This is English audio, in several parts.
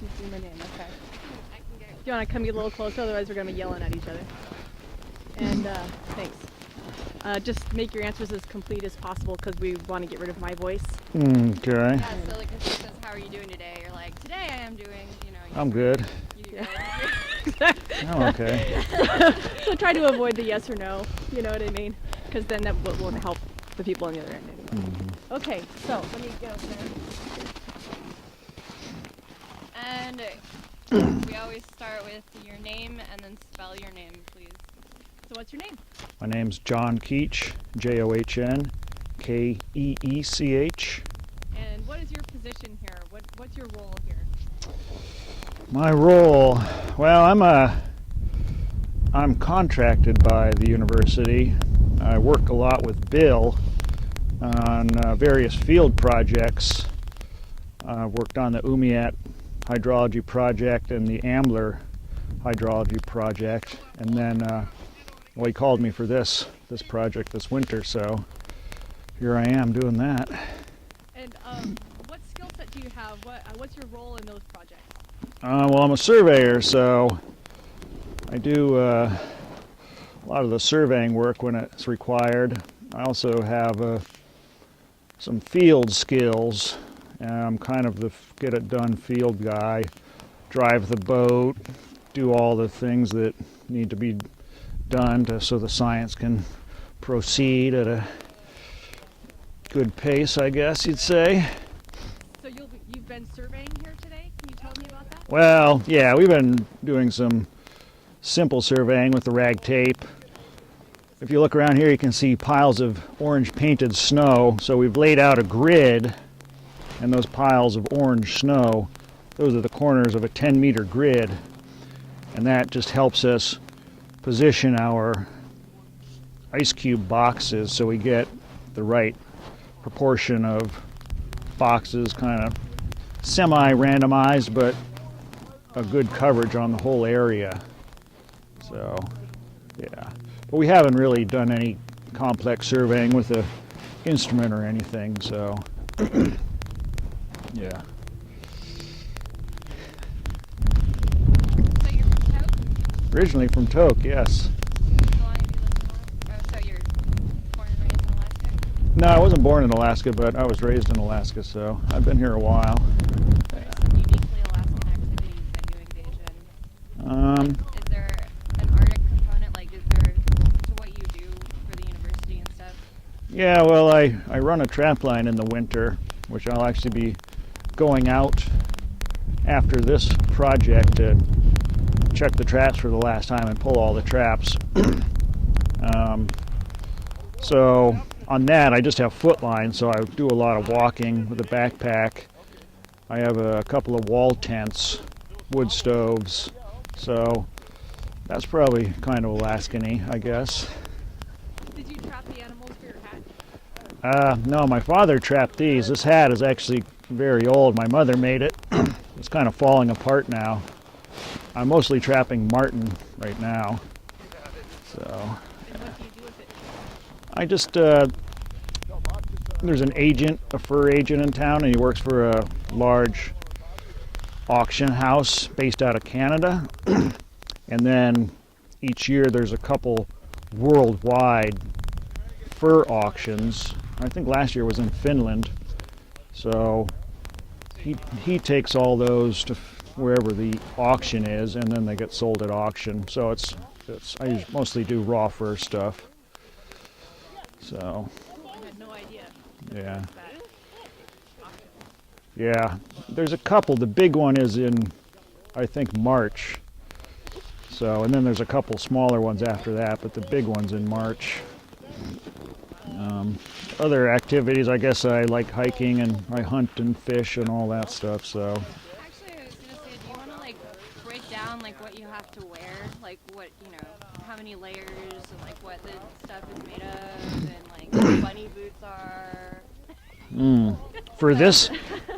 you see my name, okay. Do you want to come a little closer? Otherwise we're going to be yelling at each other. And thanks. Just make your answers as complete as possible because we want to get rid of my voice. Okay. Yeah, so like if he says, how are you doing today? You're like, today I am doing, I'm good. I'm okay. So try to avoid the yes or no, you know what I mean? Because then that won't help the people on the other end anyway. Mm-hmm. Okay, so let me get up there. And we always start with your name and then spell your name, please. So what's your name? My name's John Keech, John Keech. And what is your position here? What's your role here? My role, well, I'm contracted by the university. I work a lot with Bill on various field projects. I've worked on the Umiat hydrology project and the Ambler hydrology project, and then well, he called me for this project this winter, so here I am doing that. And what skill set do you have? What's your role in those projects? Well, I'm a surveyor, so I do a lot of the surveying work when it's required. I also have some field skills. I'm kind of the get-it-done field guy, drive the boat, do all the things that need to be done so the science can proceed at a good pace, I guess you'd say. So you've been surveying here today? Can you tell me about that? Well, yeah, we've been doing some simple surveying with the rag tape. If you look around here, you can see piles of orange painted snow. So we've laid out a grid, and those piles of orange snow, those are the corners of a 10-meter grid, and that just helps us position our ice cube boxes so we get the right proportion of boxes, kind of semi-randomized, but a good coverage on the whole area. So, yeah. But we haven't really done any complex surveying with an instrument or anything, so yeah. So you're from Toke? Originally from Toke, yes. How long have you lived in Alaska? Oh, so you're born and raised in Alaska? No, I wasn't born in Alaska, but I was raised in Alaska, so I've been here a while. What are some uniquely Alaskan activities that you engage in? Is there an Arctic component? Like, is there to what you do for the university and stuff? Yeah, well, I run a trap line in the winter, which I'll actually be going out after this project to check the traps for the last time and pull all the traps. So on that, I just have foot lines, so I do a lot of walking with a backpack. I have a couple of wall tents, wood stoves, so that's probably kind of Alaskan-y, I guess. Did you trap the animals for your hat? No, my father trapped these. This hat is actually very old. My mother made it. It's kind of falling apart now. I'm mostly trapping marten right now. So. And what do you do with it? I just, there's an agent, a fur agent in town, and he works for a large auction house based out of Canada. And then each year there's a couple worldwide fur auctions. I think last year was in Finland. So he takes all those to wherever the auction is, and then they get sold at auction. So I mostly do raw fur stuff. So I had no idea. yeah. Yeah, there's a couple. The big one is in, I think, March. So, and then there's a couple smaller ones after that, but the big one's in March. Other activities, I guess I like hiking and I hunt and fish and all that stuff, so. Actually, I was gonna say, do you want to like break down like what you have to wear, like what how many layers, and like what the stuff is made of, and like what bunny boots are? For this,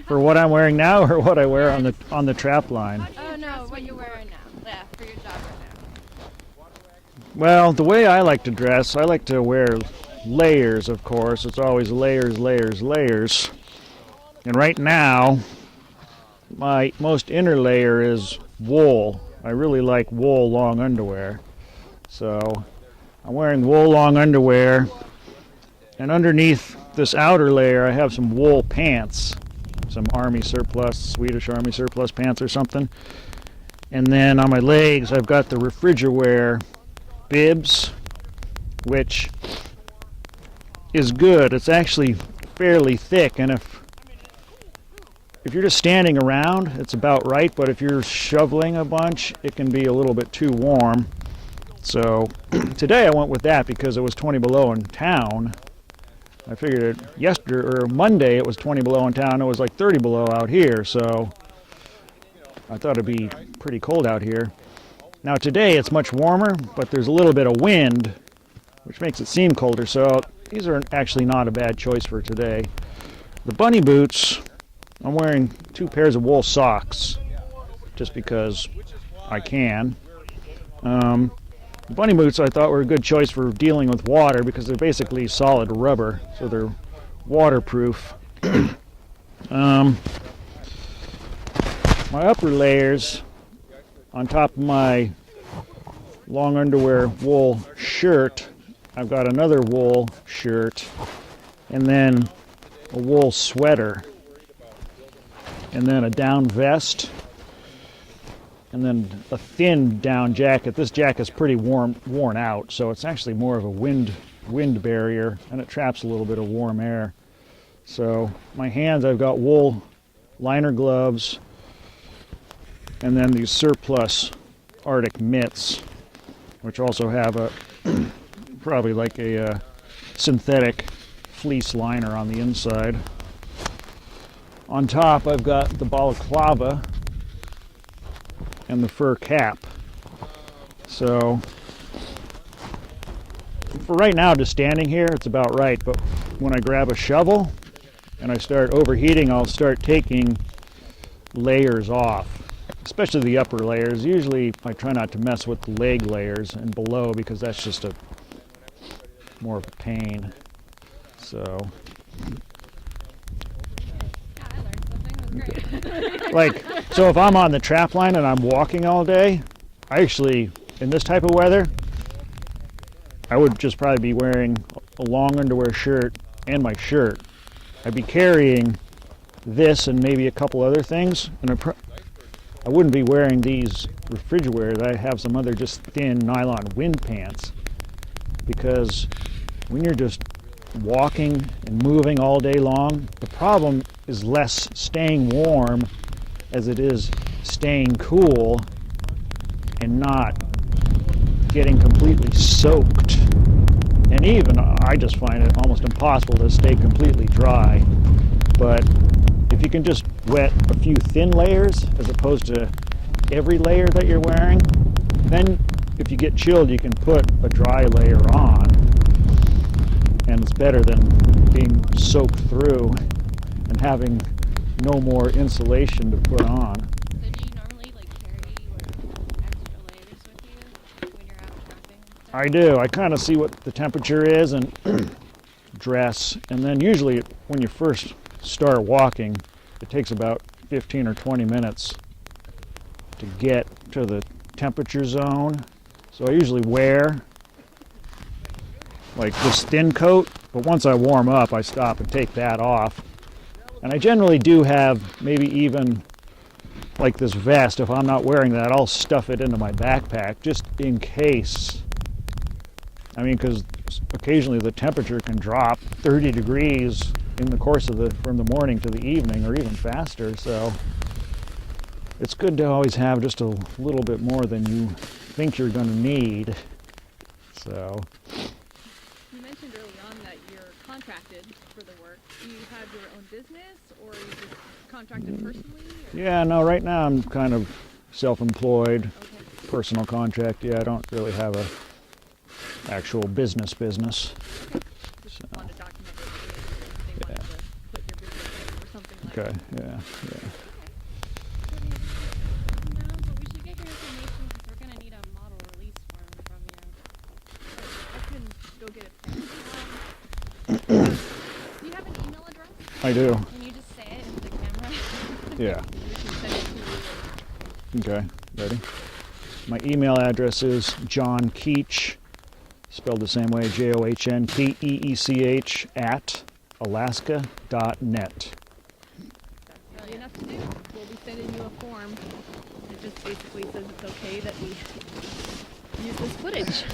for what I'm wearing now, or what I wear on the trap line? Oh no, what you're wearing now. Yeah, for your job right now. Well, the way I like to dress, I like to wear layers, of course. It's always layers, layers, layers. And right now, my most inner layer is wool. I really like wool long underwear. So I'm wearing wool long underwear, and underneath this outer layer I have some wool pants, some army surplus, Swedish army surplus pants or something. And then on my legs I've got the Refrigiwear bibs, which is good. It's actually fairly thick, and if you're just standing around, it's about right, but if you're shoveling a bunch, it can be a little bit too warm. So today I went with that because it was 20 below in town. I figured Monday it was 20 below in town, it was like 30 below out here, so I thought it'd be pretty cold out here. Now today it's much warmer, but there's a little bit of wind, which makes it seem colder, so these are actually not a bad choice for today. The bunny boots, I'm wearing 2 pairs of wool socks, just because I can. The bunny boots I thought were a good choice for dealing with water because they're basically solid rubber, so they're waterproof. My upper layers, on top of my long underwear wool shirt, I've got another wool shirt, and then a wool sweater, and then a down vest, and then a thin down jacket. This jacket's pretty worn out, so it's actually more of a wind barrier, and it traps a little bit of warm air. So my hands, I've got wool liner gloves, and then these surplus Arctic mitts, which also have a probably like a synthetic fleece liner on the inside. On top I've got the balaclava and the fur cap. So for right now, just standing here, it's about right, but when I grab a shovel and I start overheating, I'll start taking layers off, especially the upper layers. Usually I try not to mess with the leg layers and below because that's just more of a pain. So Yeah, I learned something. That's great. like, so if I'm on the trap line and I'm walking all day, I actually, in this type of weather, I would just probably be wearing a long underwear shirt and my shirt. I'd be carrying this and maybe a couple other things, and I wouldn't be wearing these Refrigiwear. I have some other just thin nylon wind pants, because when you're just walking and moving all day long, the problem is less staying warm as it is staying cool and not getting completely soaked. And even I just find it almost impossible to stay completely dry. But if you can just wet a few thin layers as opposed to every layer that you're wearing, then if you get chilled you can put a dry layer on, and it's better than being soaked through and having no more insulation to put on. So do you normally carry extra layers with you when you're out trapping and stuff? I do. I kind of see what the temperature is and dress, and then usually when you first start walking, it takes about 15 or 20 minutes to get to the temperature zone. So I usually wear like this thin coat, but once I warm up, I stop and take that off. And I generally do have maybe even like this vest. If I'm not wearing that, I'll stuff it into my backpack just in case. I mean, because occasionally the temperature can drop 30 degrees in the course of from the morning to the evening, or even faster. So it's good to always have just a little bit more than you think you're going to need. So. You mentioned early on that you're contracted for the work. Do you have your own business, or are you just contracted personally? Or? Yeah, no, right now I'm kind of self-employed, Okay. personal contract. Yeah, I don't really have a actual business. Just want to document it if they wanted to put your business in or something like Okay, that. yeah. No, but we should get your information because we're going to need a model release form from you. I can go get it. Do you have an email address? I do. Can you just say it into the camera? Yeah. We can Okay, ready? My email address is John Keech, spelled the same way, JOHNKEECH @alaska.net. That's easy enough to do. We'll be sending you a form. It just basically says it's okay that we use this footage.